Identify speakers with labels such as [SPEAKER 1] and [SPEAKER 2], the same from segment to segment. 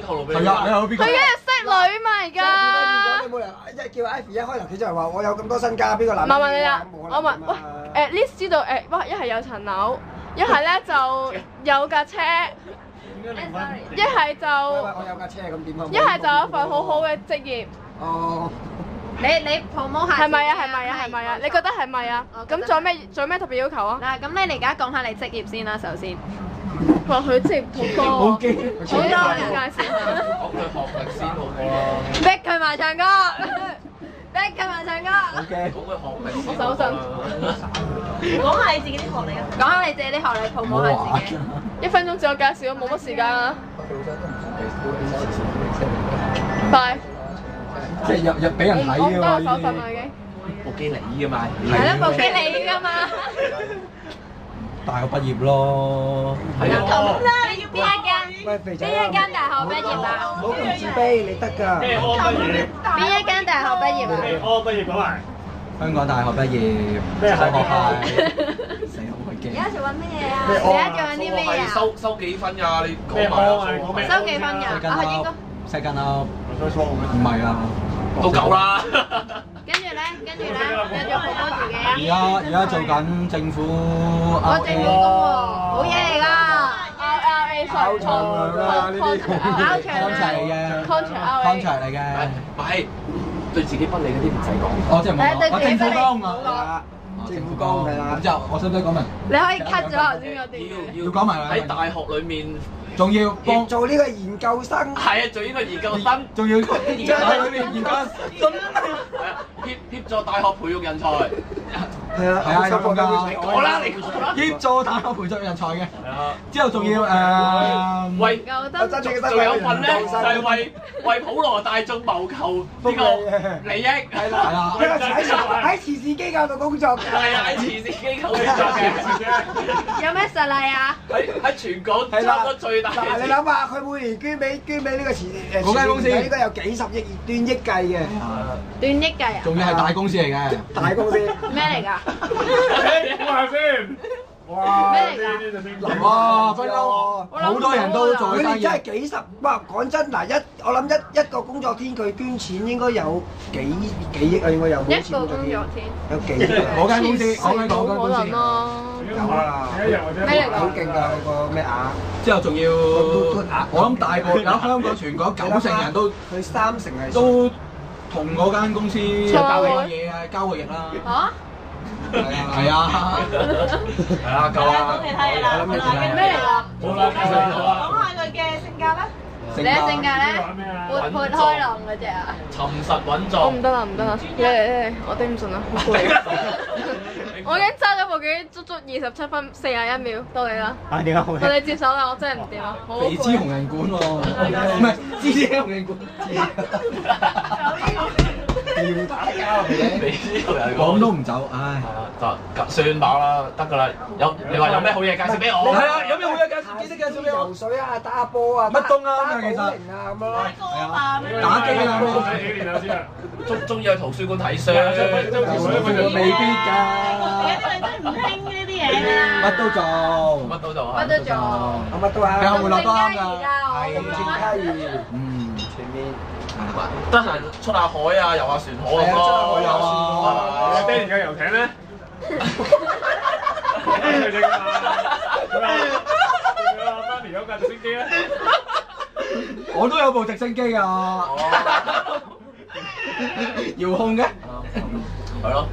[SPEAKER 1] 透露俾你。
[SPEAKER 2] 係啊，你有邊個？
[SPEAKER 3] 佢梗係識女嘛而家。
[SPEAKER 4] 你冇人一叫 Ivy 一開頭佢就係話我有咁多身家，邊個男？
[SPEAKER 3] 問你啦，我問喂at least 知道哇一係有層樓，一係咧就有架車，一係就
[SPEAKER 4] 我有架車咁點啊？
[SPEAKER 3] 一係就有份好好嘅職業。
[SPEAKER 4] 哦。
[SPEAKER 5] 你 promote 下
[SPEAKER 3] 係咪啊？係咪啊？係咪啊？你覺得係咪啊？咁仲有咩特別要求啊？
[SPEAKER 5] 嗱，咁你而家講下你職業先啦，首先。
[SPEAKER 3] 哇！佢職業好多，
[SPEAKER 4] 好驚，
[SPEAKER 3] 好多人介紹下。
[SPEAKER 1] 講佢學歷先好過啦。
[SPEAKER 5] 逼佢埋唱歌，逼佢埋唱歌。
[SPEAKER 4] OK。
[SPEAKER 1] 講佢學歷先。
[SPEAKER 3] 手震。
[SPEAKER 5] 講下你自己啲學歷啊！講下你自己啲學歷 promote 下自己。
[SPEAKER 3] 1分鐘自我介紹，冇乜時間啦。快！
[SPEAKER 2] 即係入俾人睇㗎嘛？
[SPEAKER 3] 我手震啦已經。
[SPEAKER 1] 部機你㗎嘛？
[SPEAKER 5] 係咯，部機你㗎嘛？
[SPEAKER 2] 大學畢業咯。
[SPEAKER 1] 係啊。
[SPEAKER 5] 咁啦，你要邊一間？邊一間大學畢業啊？
[SPEAKER 4] 唔好咁自卑，你得㗎。
[SPEAKER 6] 咩科畢業？
[SPEAKER 5] 邊一間大學畢業啊？
[SPEAKER 6] 咩科畢業講埋？
[SPEAKER 2] 香港大學畢業，
[SPEAKER 6] 咩
[SPEAKER 2] 科學
[SPEAKER 6] 系？
[SPEAKER 2] 死我驚。
[SPEAKER 5] 而家做緊乜嘢啊？而家做緊啲咩啊？
[SPEAKER 1] 收幾分㗎？你講埋
[SPEAKER 6] 咩科啊？你講咩？
[SPEAKER 5] 收幾分㗎？啊，應該。
[SPEAKER 2] 細間啦，
[SPEAKER 6] 我想錯咩？
[SPEAKER 2] 唔係啊。
[SPEAKER 1] 都夠啦。
[SPEAKER 5] 跟住咧，繼續 promote 自己啊！
[SPEAKER 2] 而家做緊政府
[SPEAKER 5] 我政府工喎，好嘢嚟㗎！
[SPEAKER 3] RRA
[SPEAKER 4] 考場啦呢啲
[SPEAKER 5] 考場
[SPEAKER 2] contract 嚟嘅
[SPEAKER 3] contract
[SPEAKER 2] 嚟嘅。
[SPEAKER 1] 唔係對自己不利嗰啲唔使講。
[SPEAKER 2] 我即係唔講，我政府工啊。
[SPEAKER 4] 政府工係啦。
[SPEAKER 2] 咁之後我使唔使講明？
[SPEAKER 5] 你可以 cut 咗頭先嗰啲。
[SPEAKER 2] 要講埋
[SPEAKER 1] 喺大學裏面，
[SPEAKER 2] 仲要幫
[SPEAKER 4] 做呢個研究生。
[SPEAKER 1] 係啊，做呢個研究生，
[SPEAKER 2] 仲要研究裏面研究生。
[SPEAKER 1] 係啊，協助大學培育人才。
[SPEAKER 4] 係啊，
[SPEAKER 2] 係啊，有咁㗎。
[SPEAKER 1] 你講啦，你講啦。
[SPEAKER 2] 協助大學培育人才嘅。
[SPEAKER 1] 係啊。
[SPEAKER 2] 之後仲要
[SPEAKER 1] 為
[SPEAKER 5] 夠
[SPEAKER 4] 我真正嘅
[SPEAKER 1] 仲有份咧，就係為普羅大眾謀求呢個利益。係
[SPEAKER 4] 啦，
[SPEAKER 2] 係啊。
[SPEAKER 4] 喺慈善機構度工作㗎。
[SPEAKER 1] 係啊，喺慈善機構工作嘅。
[SPEAKER 5] 有咩實例啊？
[SPEAKER 1] 喺全港差唔多最大嘅。
[SPEAKER 4] 嗱，你諗下，佢每年捐俾呢個慈善
[SPEAKER 2] 嗰間公司
[SPEAKER 4] 應該有幾十億、斷億計嘅。
[SPEAKER 5] 斷億計啊！
[SPEAKER 2] 仲要係大公司嚟嘅。
[SPEAKER 4] 大公司。
[SPEAKER 5] 咩嚟㗎？
[SPEAKER 6] 估下先。哇！
[SPEAKER 5] 咩嚟㗎？
[SPEAKER 6] 呢啲就先
[SPEAKER 2] 哇！分工好多人都做
[SPEAKER 4] 佢哋
[SPEAKER 2] 生意。
[SPEAKER 4] 真係幾十，哇！講真嗱，我諗一個工作天佢捐錢應該有幾億啊，應該有。
[SPEAKER 5] 一個工作天。
[SPEAKER 4] 有幾億？
[SPEAKER 2] 嗰間公司，我講嗰間公司。
[SPEAKER 3] 可能咯。
[SPEAKER 4] 有啊。
[SPEAKER 5] 咩嚟㗎？
[SPEAKER 4] 好勁㗎，嗰個咩額？
[SPEAKER 2] 之後仲要，我諗大部有香港全港90%人都
[SPEAKER 4] 佢30%係
[SPEAKER 2] 都同嗰間公司交過嘢啊，交過易啦。
[SPEAKER 5] 嚇？
[SPEAKER 2] 係啊，
[SPEAKER 1] 係啊，夠啦。
[SPEAKER 5] 咩嚟㗎？
[SPEAKER 6] 好啦，繼續好啦。
[SPEAKER 5] 講下佢嘅性格啦。你嘅性格咧？活潑開朗嗰只啊？
[SPEAKER 1] 沉實穩
[SPEAKER 3] 我
[SPEAKER 1] 重。
[SPEAKER 3] 唔得啦，唔得啦，你嚟，我頂唔順啦，好攰。我已經揸咗部機足足27分41秒，到你啦。
[SPEAKER 2] 啊點解好
[SPEAKER 3] 到你接手啦，我真係唔掂啦，好
[SPEAKER 2] 肥脂紅人館喎，唔係芝士紅人館。
[SPEAKER 4] 要打交嘅。
[SPEAKER 1] 你知道人
[SPEAKER 2] 講都唔走，唉。
[SPEAKER 1] 就算飽啦，得㗎啦。你話有咩好嘢介紹俾我？
[SPEAKER 2] 係啊，有咩好嘢介紹？記得介紹俾我
[SPEAKER 4] 游。水啊，打下波啊，
[SPEAKER 2] 乜都啱嘅其實。
[SPEAKER 4] 打保齡啊咁樣咯。
[SPEAKER 2] 打機啊
[SPEAKER 6] 幾年啦先啊？
[SPEAKER 1] 中意去圖書館睇書。
[SPEAKER 2] 未必㗎。乜都做。
[SPEAKER 1] 乜都做。
[SPEAKER 5] 乜都做。
[SPEAKER 4] 乜都啊。
[SPEAKER 2] 有冇落都啱㗎？
[SPEAKER 4] 係咁正卡兒。全面。
[SPEAKER 1] 得閒出下海啊，遊下船河咁咯。
[SPEAKER 4] 係啊，出下海遊船河。
[SPEAKER 6] 爹哋嘅遊艇咧？佢哋㗎嘛？媽咪有架直升機咧？
[SPEAKER 2] 我都有部直升機㗎。遙控嘅。
[SPEAKER 1] 係咯。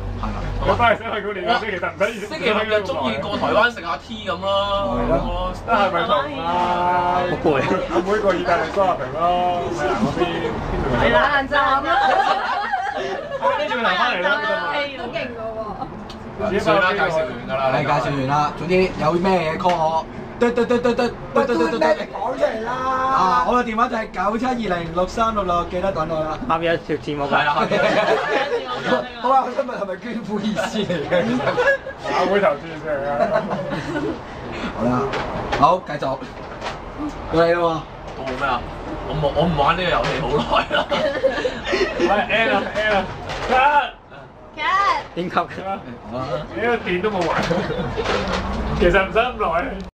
[SPEAKER 6] 我翻嚟想去嗰年，星期得唔得？
[SPEAKER 1] 星期六日中意過台灣食下 tea 咁咯。
[SPEAKER 4] 係咯。
[SPEAKER 6] 得閒咪同啊阿妹過意大利蘇亞平咯，米蘭嗰邊邊度？
[SPEAKER 5] 冷站啦。
[SPEAKER 6] 呢仲要留翻嚟啦，
[SPEAKER 5] 好勁㗎喎！
[SPEAKER 1] 算啦，介紹完㗎啦。
[SPEAKER 2] 係介紹完啦，總之有咩嘢 call 我，嘟。
[SPEAKER 4] 講出嚟啦！
[SPEAKER 2] 啊，我嘅電話就係97206366，記得等我啦。
[SPEAKER 7] 下邊有條字幕㗎。
[SPEAKER 1] 係啦。
[SPEAKER 4] 好啊，我想問係咪捐款意思嚟嘅？
[SPEAKER 6] 阿妹投資先啊！
[SPEAKER 2] 好啦，好繼續，到你啦喎。
[SPEAKER 1] 我冇咩啊？我唔玩呢個遊戲好耐啦。
[SPEAKER 6] 係 N 啊 N 啊 cut！
[SPEAKER 5] Cat！
[SPEAKER 7] 點級？
[SPEAKER 2] 好啦。
[SPEAKER 6] 呢個電都冇還，其實唔使咁耐。